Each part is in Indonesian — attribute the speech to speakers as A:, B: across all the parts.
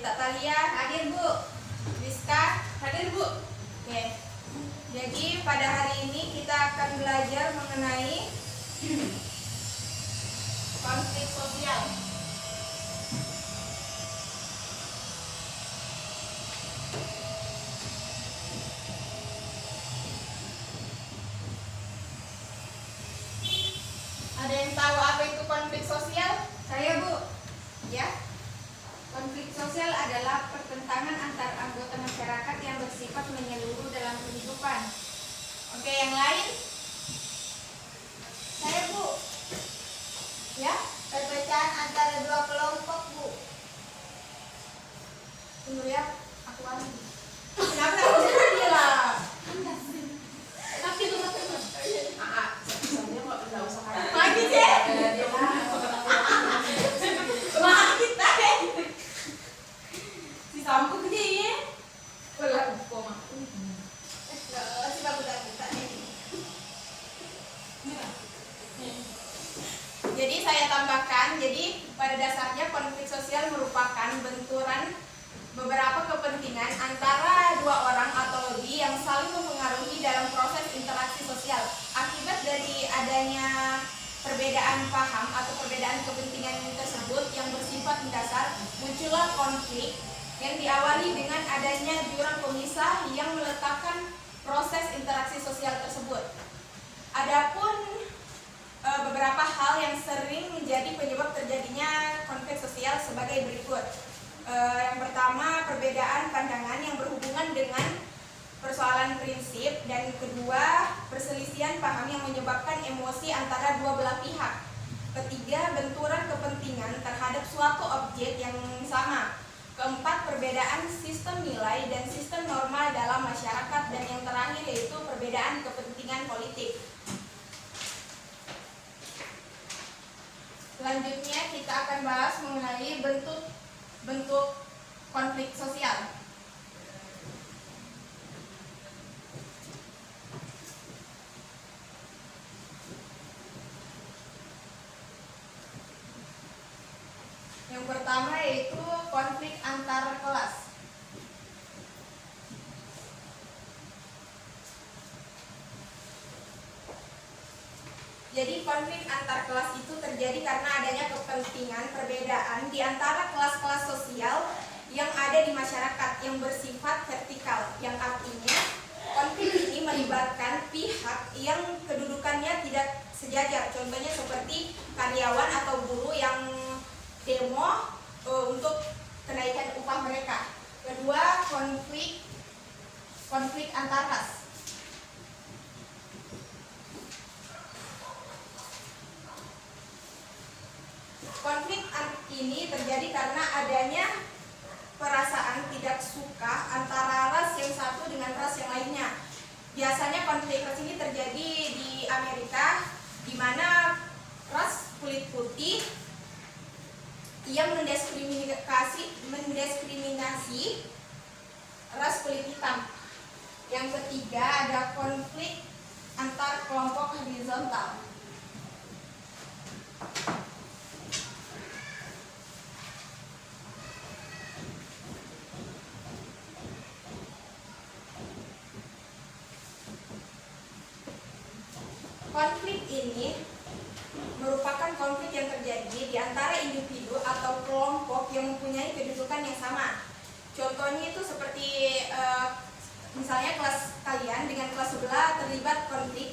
A: Gita Talia hadir Bu. Rizka hadir Bu. Oke. Jadi pada hari ini kita akan belajar mengenai konflik sosial. Ada yang tahu apa itu konflik sosial? Saya Bu. Ya. Konflik sosial adalah pertentangan antar anggota masyarakat yang bersifat menyeluruh dalam kehidupan. Oke, yang lain? Saya Bu. Ya, perpecahan antara dua kelompok Bu. Tunggu ya, aku ambil. Kenapa dia lah? Tapi itu nggak usah pagi deh. Maaf kita deh. Si sambung gede ya. Belah koma. Si bagus kita nih. Jadi saya tambahkan, jadi pada dasarnya konflik sosial merupakan benturan beberapa kepentingan antara dua orang atau lebih yang saling mempengaruhi dalam proses interaksi sosial. Akibat dari adanya perbedaan paham atau perbedaan kepentingan tersebut yang bersifat mendasar, muncullah konflik yang diawali dengan adanya jurang pemisah yang meletakkan proses interaksi sosial tersebut. Adapun beberapa hal yang sering menjadi penyebab terjadinya konflik sosial sebagai berikut. Yang pertama, perbedaan pandangan yang berhubungan dengan persoalan prinsip, dan kedua, perselisihan paham yang menyebabkan emosi antara dua belah pihak. Ketiga, benturan kepentingan terhadap suatu objek yang sama. Keempat, perbedaan sistem nilai dan sistem norma dalam masyarakat, dan yang terakhir yaitu perbedaan kepentingan politik. Selanjutnya kita akan bahas mengenai bentuk konflik sosial. Yang pertama yaitu konflik antar kelas. Jadi konflik antar kelas itu terjadi karena adanya kepentingan perbedaan di antara kelas-kelas sosial yang ada di masyarakat yang bersifat vertikal, yang artinya konflik ini melibatkan pihak yang kedudukannya tidak sejajar. Contohnya seperti karyawan atau buruh yang demo untuk kenaikan upah mereka. Kedua, konflik antar ras. Konflik ini terjadi karena adanya perasaan tidak suka antara ras yang satu dengan ras yang lainnya. Biasanya konflik ras ini terjadi di Amerika, di mana ras kulit putih yang mendiskriminasi ras kulit hitam. Yang ketiga, ada konflik antar kelompok horizontal. Konflik ini merupakan konflik yang terjadi di antara individu atau kelompok yang mempunyai kedudukan yang sama. Contohnya itu seperti misalnya kelas kalian dengan kelas sebelah terlibat konflik.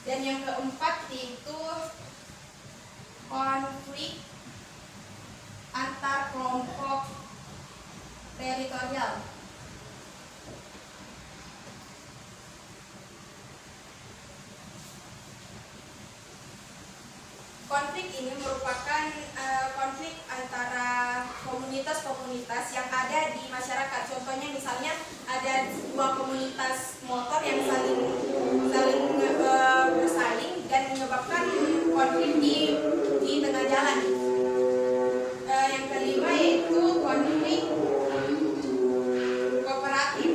A: Dan yang keempat yaitu konflik antar kelompok teritorial. Konflik ini merupakan konflik antara komunitas-komunitas yang ada di masyarakat. Contohnya misalnya ada dua komunitas motor yang saling bersaing dan menyebabkan konflik di tengah jalan. Yang kelima yaitu konflik kooperatif.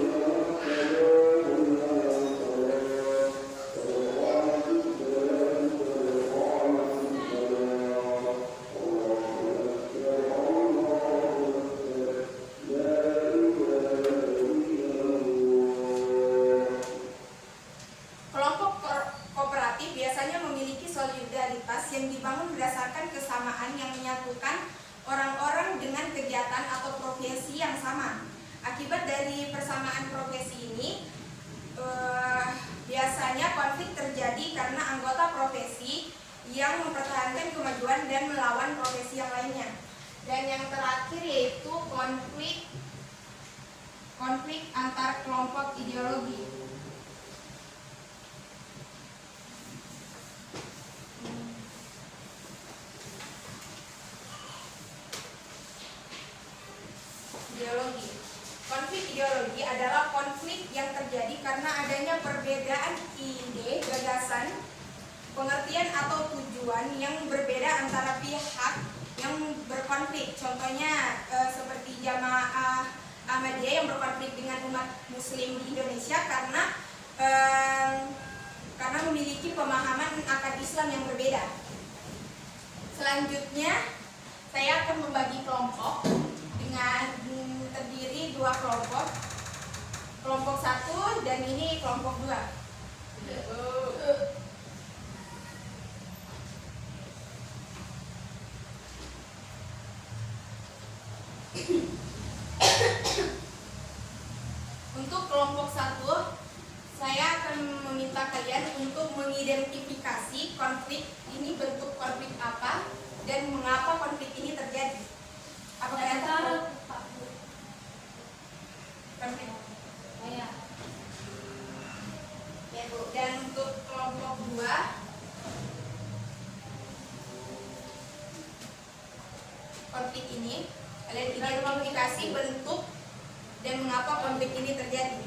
A: sama. Akibat dari persamaan profesi ini, biasanya konflik terjadi karena anggota profesi yang mempertahankan kemajuan dan melawan profesi yang lainnya. Dan yang terakhir yaitu konflik antar kelompok ideologi. Konflik ideologi adalah konflik yang terjadi karena adanya perbedaan ide, gagasan, pengertian atau tujuan yang berbeda antara pihak yang berkonflik. Contohnya seperti Jamaah Ahmadiyah yang berkonflik dengan umat Muslim di Indonesia karena memiliki pemahaman akan Islam yang berbeda. Selanjutnya, saya akan membagi kelompok dengan terdiri dua kelompok. Kelompok 1 dan ini kelompok 2. Untuk kelompok 1, saya akan meminta kalian untuk mengidentifikasi konflik ini, bentuk konflik apa dan mengapa konflik ini terjadi. Apa kalian tahu? Konflik. Ya, Bu. Dan untuk kelompok 2, konflik ini kalian identifikasi bentuk dan mengapa konflik ini terjadi.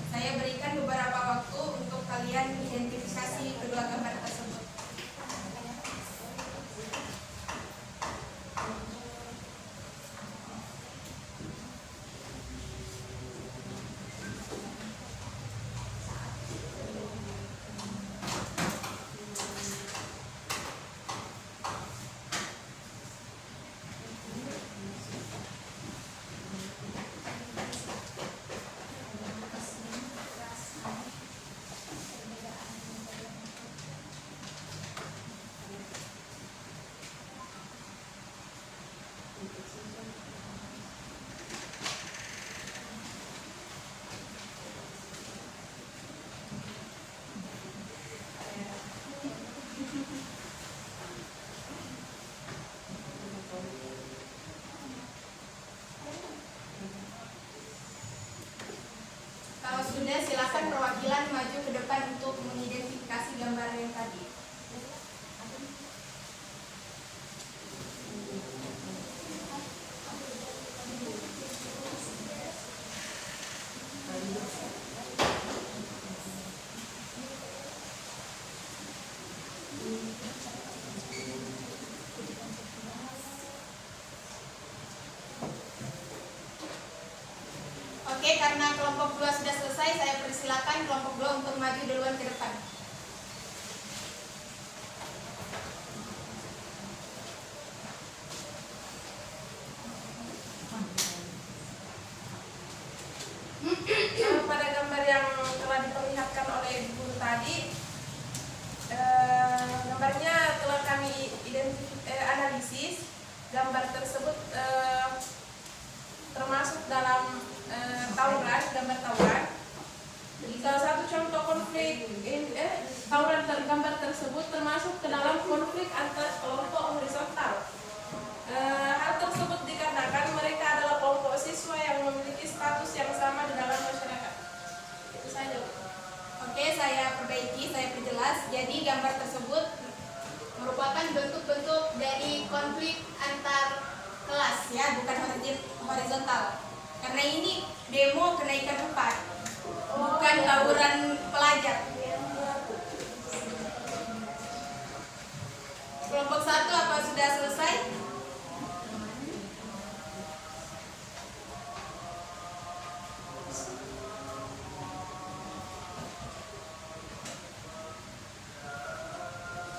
A: Saya berikan beberapa waktu untuk kalian identifikasi kedua gambar tersebut. Kalau sudah, silakan perwakilan maju ke depan untuk mengidentifikasi gambar yang tadi. Oke, karena kelompok 2 sudah selesai, saya persilakan kelompok 2 untuk maju duluan ke depan.
B: Pada gambar yang telah diperlihatkan oleh guru tadi, gambarnya telah kami analisis. Gambar tersebut termasuk dalam tawuran, gambar tawuran. Salah satu contoh konflik tawuran gambar tersebut termasuk ke dalam konflik antar kelompok horizontal. Hal tersebut dikarenakan mereka adalah kelompok siswa yang memiliki status yang sama di dalam masyarakat. Itu saja.
A: Oke, saya perbaiki, saya perjelas. Jadi gambar tersebut merupakan bentuk-bentuk dari konflik antar kelas, ya, bukan horizontal. Karena ini demo kenaikan upah, bukan tawuran pelajar. Kelompok 1 apa sudah selesai?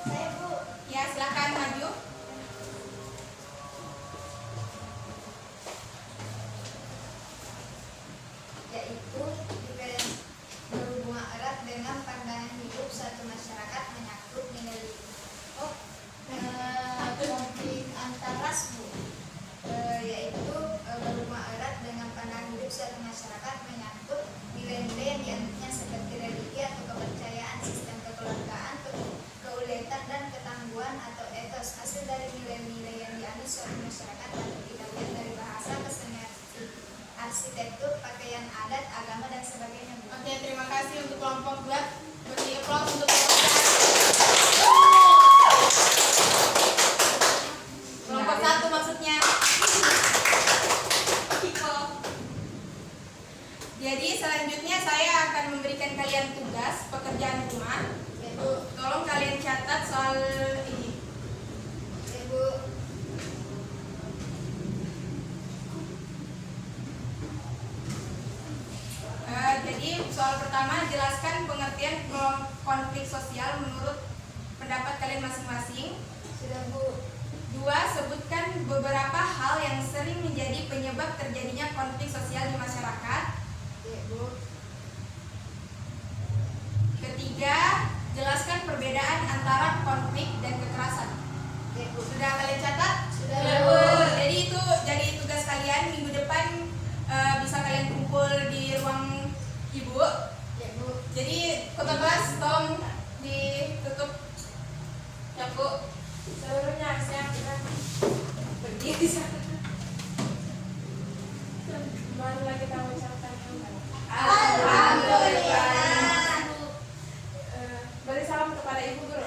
A: Saya, Bu. Ya, silakan maju.
C: Yaitu berhubungan erat dengan pandangan hidup satu masyarakat menyangkut nilai konflik antar ras, Bu. agama dan sebagainya, Bu.
A: Oke, terima kasih untuk kelompok 2. Beri aplaus untuk kelompok 1 maksudnya. Jadi selanjutnya saya akan memberikan kalian tugas pekerjaan rumah. Tolong kalian catat soal ini.
C: Ibu.
A: Jadi soal pertama, jelaskan pengertian konflik sosial menurut pendapat kalian masing-masing.
C: Sudah, Bu.
A: 2. Sebutkan beberapa hal yang sering menjadi penyebab terjadinya konflik sosial di masyarakat.
C: Ya, Bu.
A: 3. Jelaskan perbedaan antara konflik dan kekerasan.
C: Ya, Bu.
A: Sudah kalian catat?
C: Sudah,
A: Bu. Jadi itu jadi tugas kalian minggu depan, bisa kalian kumpul di ruang ibu.
C: Ya, Bu.
A: Jadi kota kelas tolong ditutup. Ya, Bu.
B: Seluruhnya siap pergi di sana. Baru lagi kita mengucapkan
A: Alhamdulillah.
B: beri salam kepada ibu guru.